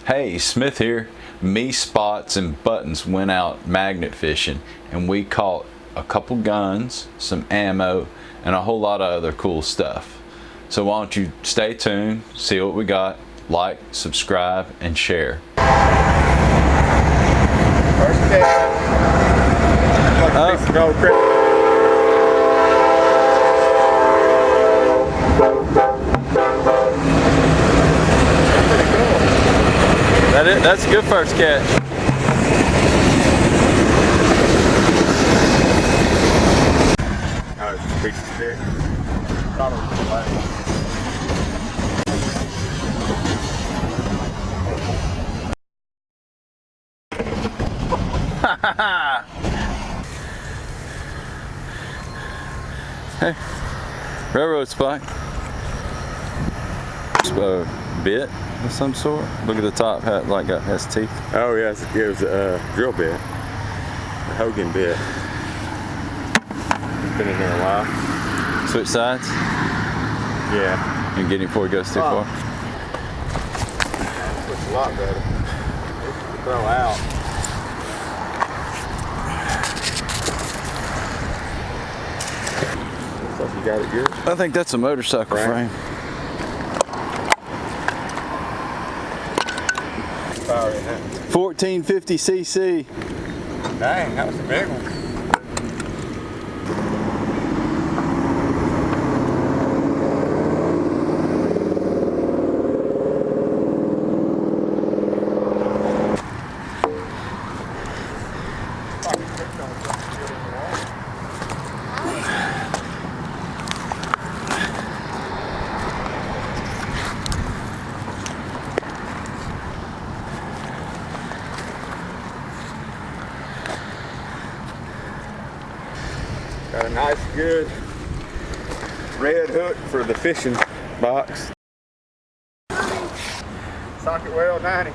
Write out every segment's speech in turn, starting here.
Hey, Smith here. Me, Spots, and Buttons went out magnet fishing and we caught a couple guns, some ammo, and a whole lot of other cool stuff. So why don't you stay tuned, see what we got, like, subscribe, and share. First That's a good first catch. Oh, it's a piece of stick. Thought it was Hey, railroad spike. Bit of some sort. Look at the top hat, like has teeth. Oh yeah, it was a drill bit, a Hogan bit. It's been in there a while. Switch sides. Yeah. You can get him before he goes too far. Looks a lot better. It's to throw out. Looks like you got it good. I think that's a motorcycle frame. 1450 cc. Dang, that was a big one. Got a nice, good red hook for the fishing box. Socket well 90.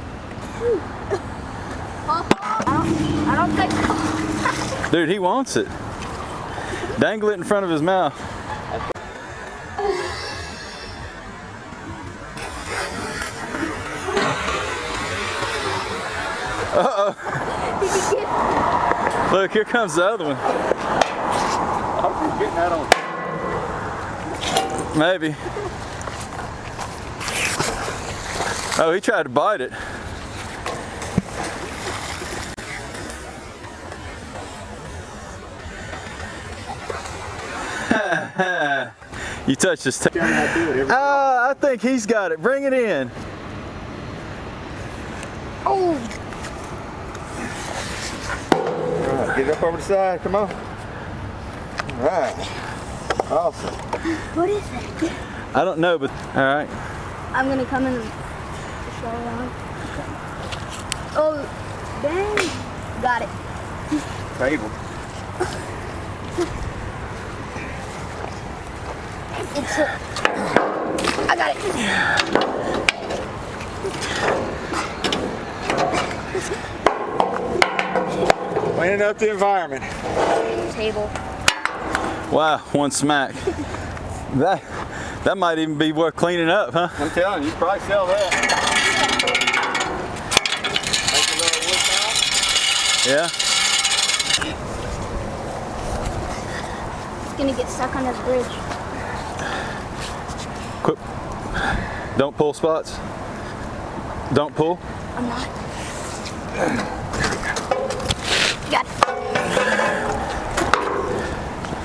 I don't think so. Dude, he wants it. Dangle it in front of his mouth. Uh-oh. Look, here comes the other one. I hope he's getting that on. Maybe. Oh, he tried to bite it. You touched his tail. I think he's got it. Bring it in. Oh, Right, get it up over the side. Come on. All right. Awesome. what is it? I don't know, but all right. I'm gonna come in and show around. Oh, dang! Got it. Table. It's a. I got it. Cleaning up the environment. Table. Wow, one smack. That might even be worth cleaning up, huh? I'm telling you, you probably sell that. Make a little wood mount. Yeah. It's gonna get stuck on this bridge. Quick. Don't pull, Spots. Don't pull. I'm not. Got it.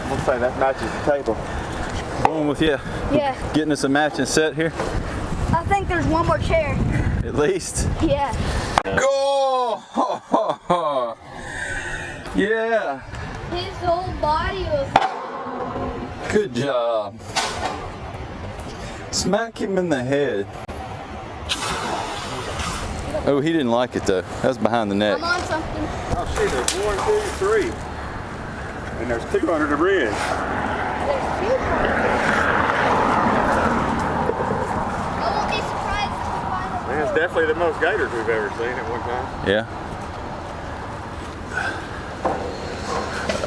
I'm gonna say that matches the table. Going with you. Yeah. Getting us a matching set here. I think there's one more chair. At least. Yeah. Go! Yeah. His whole body was. Good job. Smack him in the head. Oh, he didn't like it though. That's behind the neck. I'm on something. Oh shit, there's 1, 2, 3. And there's 2 under the bridge. There's 2. I won't be surprised if we find a Man, it's definitely the most gators we've ever seen at one time. Yeah.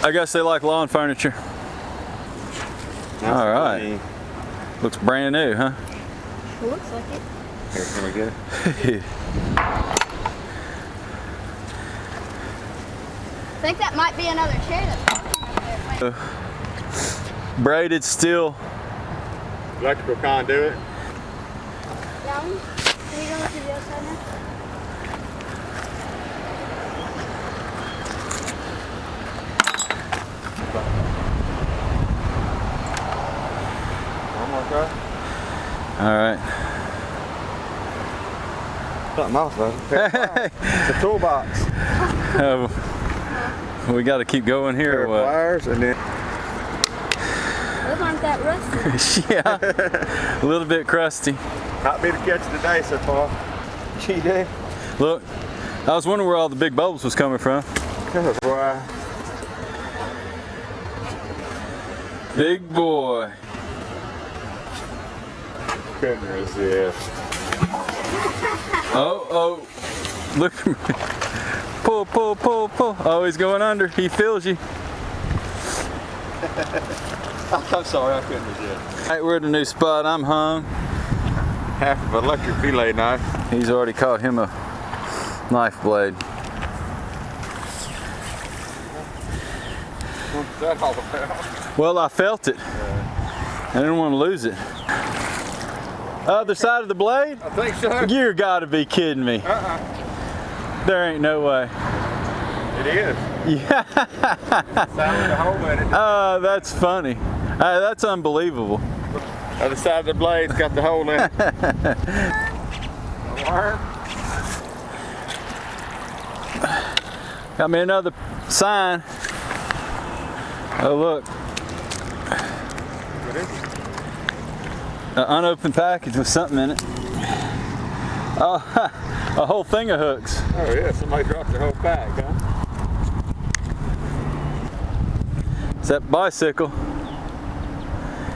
I guess they like lawn furniture. That's all right. funny. Looks brand new, huh? It looks like it. Here, can we get it? I think that might be another chair that's parking up there. Wait. Braided steel. Electrical conduit. Down. Can we go to the other side now? One more try. All right. Something else, though. It's a toolbox. We got to keep going here. Pair Or of what? pliers and then. Those aren't that rusty. Yeah, a little bit crusty. Not me to catch today so far. Gee, Dave. Look, I was wondering where all the big bubbles was coming from. Good boy. Big boy. Goodness, yeah. Oh, look. Pull, pull, pull, pull. Oh, he's going under. He feels you. I'm sorry, I couldn't resist. All right, we're at a new spot. I'm hung. Half of an electric fillet knife. He's already caught him a knife blade. What's that all about? Well, I felt it. I didn't want to lose it. Other side of the blade? I think so. You gotta be kidding me. There ain't no way. It is. Yeah. Side with the hole in it. That's funny. That's unbelievable. Other side of the blade's got the hole in it. Worm. Got me another sign. Oh, look. What is it? An unopened package with something in it. Oh, a whole thing of hooks. Oh yeah, somebody dropped the whole pack, huh? It's that bicycle.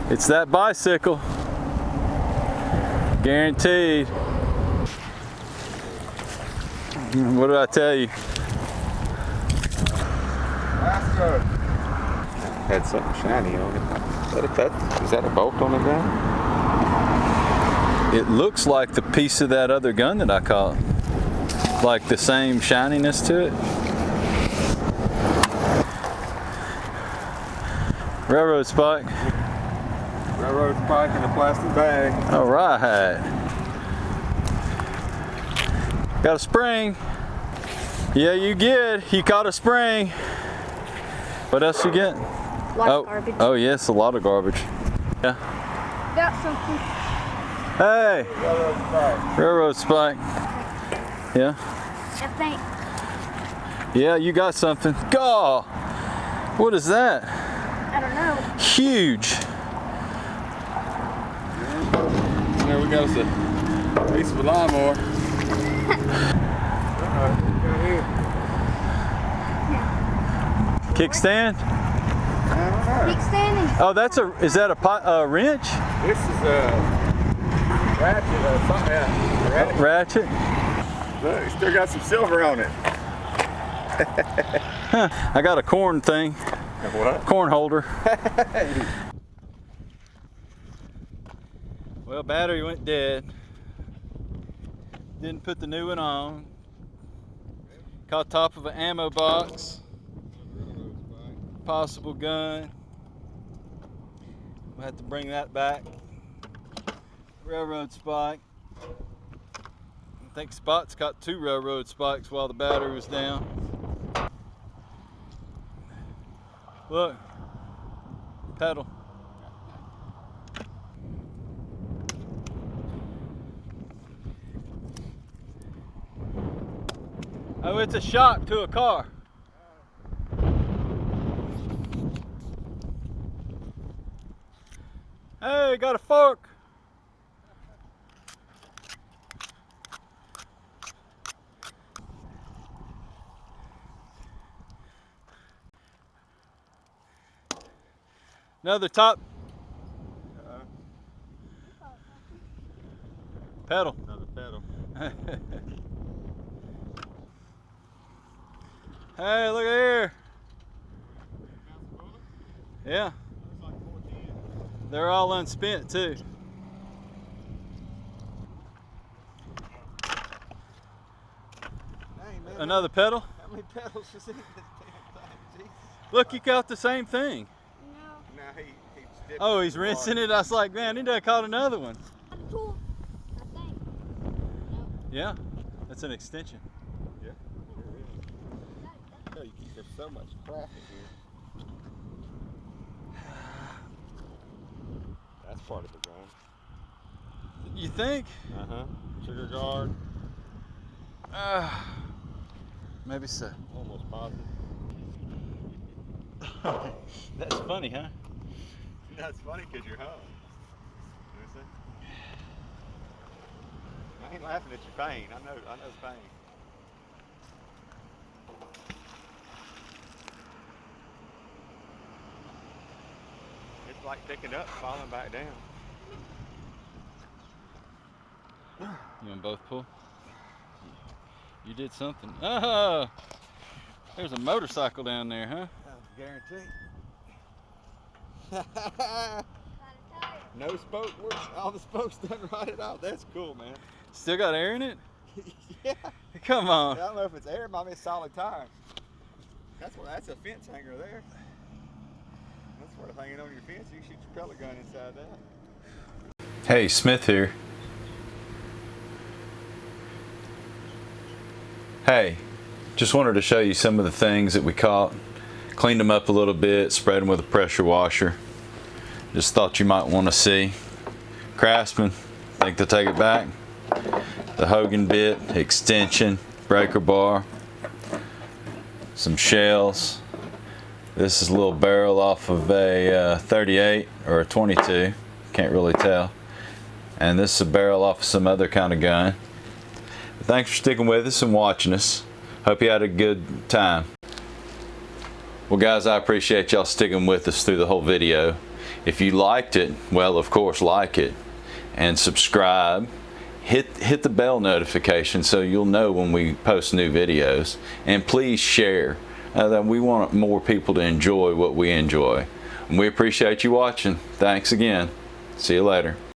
It's that bicycle. Guaranteed. What did I tell you? That's good. Had something shiny on it. Is that a bolt on the gun? It looks like the piece of that other gun that I caught. Like the same shininess to it. Railroad spike. Railroad spike in a plastic bag. All right. Got a spring. Yeah, you get. You caught a spring. What else you get? Lot of garbage. Oh yes, a lot of garbage. Yeah. Got something. Hey, Railroad spike. railroad spike. Yeah. I think. Yeah, you got something. Gaw. What is that? I don't know. Huge. There we go, a piece of a lawnmower. Kickstand? I don't know. Keep standing. Oh, is that a wrench? This is a ratchet or something. Yeah, ratchet. Ratchet? Look, it's still got some silver on it. I got a corn thing. What? Corn holder. Well, battery went dead. Didn't put the new one on. Caught top of an ammo box. Possible gun. We'll have to bring that back. Railroad spike. I think Spot's got 2 railroad spikes while the battery was down. Look, pedal. Oh, it's a shock to a car. Hey, got a fork. Another top pedal. Another pedal. Hey, look at here. Yeah. They're all unspent too. another pedal? How many pedals is in this damn thing? Jesus. Look, you caught the same thing. No. Now he's dipping Oh, in he's the rinsing water. it. I was like, man, he done caught another one. Cool. I think. No. Yeah, that's an extension. Yeah, sure is. Oh, there's so much crap in here. That's part of the gun. You think? Uh-huh. Trigger guard. Maybe so. Almost positive. That's funny, huh? That's funny because you're home. You know what I'm saying? I ain't laughing at your pain. I know pain. It's like picking up, falling back down. You want both pull? You did something. Oh, there's a motorcycle down there, huh? Guaranteed. No spoke works. All the spokes done rotted out. That's cool, man. Still got air in it? Yeah. Come on. I don't know if it's air, it might be a solid tire. That's a fence hanger there. That's worth hanging on your fence. You can shoot your pellet gun inside that. Hey, Smith here. Hey, just wanted to show you some of the things that we caught. Cleaned them up a little bit, sprayed them with a pressure washer. Just thought you might want to see. Craftsman, think they'll take it back. The Hogan bit, extension, breaker bar, some shells. This is a little barrel off of a 38 or a 22, can't really tell. And this is a barrel off of some other kind of gun. But thanks for sticking with us and watching us. Hope you had a good time. Well guys, I appreciate y'all sticking with us through the whole video. If you liked it, well, of course, like it and subscribe. Hit the bell notification so you'll know when we post new videos. And please share. We want more people to enjoy what we enjoy. And we appreciate you watching. Thanks again. See you later.